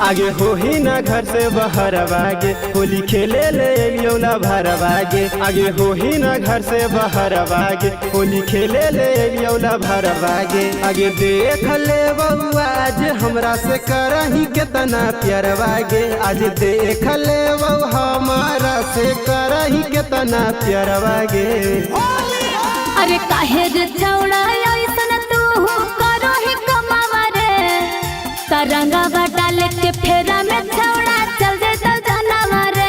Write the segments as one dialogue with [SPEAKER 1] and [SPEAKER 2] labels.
[SPEAKER 1] आगे हो ही ना घर से बाहर आगे, होली खेले ले अलियोला भर आगे। आगे हो ही ना घर से बाहर आगे, होली खेले ले अलियोला भर आगे। आगे देख ले बउआ आज हमरा से करही केतना प्यार वागे। आज देख ले बउ हमारा से करही केतना प्यार वागे।
[SPEAKER 2] अरे काहे रे छौड़ा ऐसन तू करो ही कमावा रे, तरंगा डाल के फेरा में छौड़ा चल दे तो जानवा रे।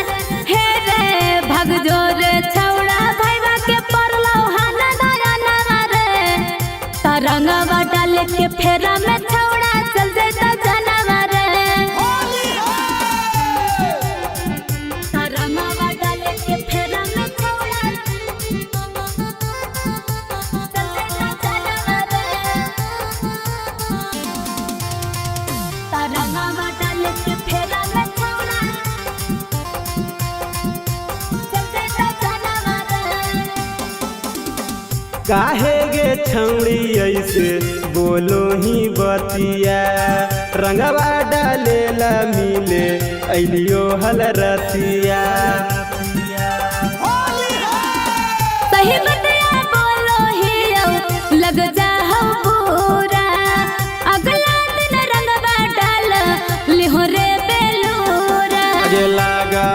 [SPEAKER 2] हे रे भग जो रे छौड़ा भैया के परलो हाना दया नवा रे, तरंगा डाल के फेरा में छौड़ा चल दे तो जानवा रे। तरंगा डाल के फेरा में छौड़ा
[SPEAKER 1] काहे गे छौड़ी ऐसे बोलो ही बतिया, रंगवा डाले ला मिले अलियो हल रतिया।
[SPEAKER 2] सही बतिया बोलो ही लग जा पूरा, अगला दिन रंगवा डाल लिहो रे बेलूरा।
[SPEAKER 1] अगे लागा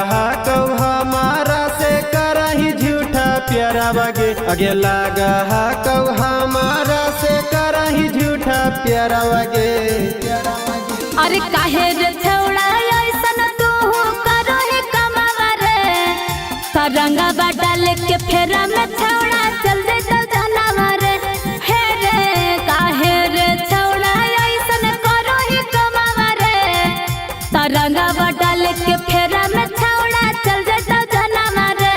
[SPEAKER 1] कौ हमारा से करही झूठा प्यारा वागे। अगे लागा कौ हमारा से करही झूठा प्यारा वागे।
[SPEAKER 2] अरे काहे रे छौड़ा ऐसन तू करो ही कमावा रे, तरंगा डाल के फेरा में छौड़ा चल दे तो जानवा रे। हे रे काहे रे छौड़ा ऐसन करो ही कमावा रे, तरंगा डाल के फेरा में छौड़ा चल दे तो जानवा रे।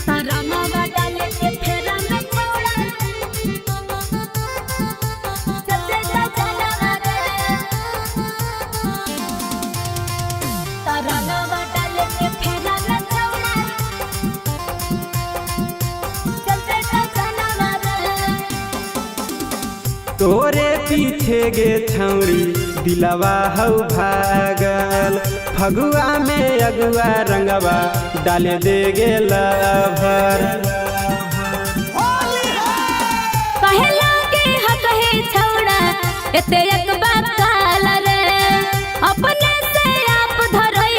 [SPEAKER 2] तरंगा डाल के फेरा में छौड़ा चल दे तो जानवा रे। तरंगा डाल के फेरा में छौड़ा चल दे तो जानवा रे।
[SPEAKER 1] तोरे पीछे गे छौड़ी दिलवा हौ भागल, फगुआ में अगुआ रंगवा डाले दे गेल भर।
[SPEAKER 2] कहे लागे कहे छौड़ा एते एक बात काल रे, अपने से आप धरई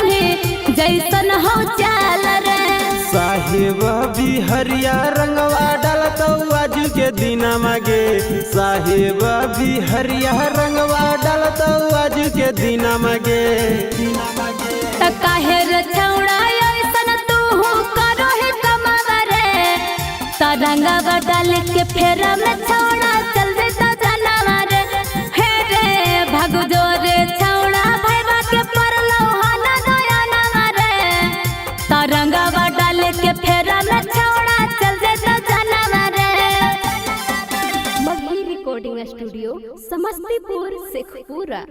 [SPEAKER 2] जैसन हो चाल रे।
[SPEAKER 1] साहिब बिहरिया रंगवा डालतो आज के दिना मागे। साहिब बिहरिया रंगवा डालतो आज के दिना मागे।
[SPEAKER 2] त काहे रे छौड़ा ऐसन तू करो ही कमावा रे, तरंगा डाल के फेरा में छौड़ा चल दे तो जानवा रे। हे रे भग जो रे छौड़ा भैया के परलो हाना दया नवा रे, तरंगा डाल के फेरा में छौड़ा चल दे तो जानवा रे।
[SPEAKER 3] Magahi recording studio Samastipur Sheikhpura.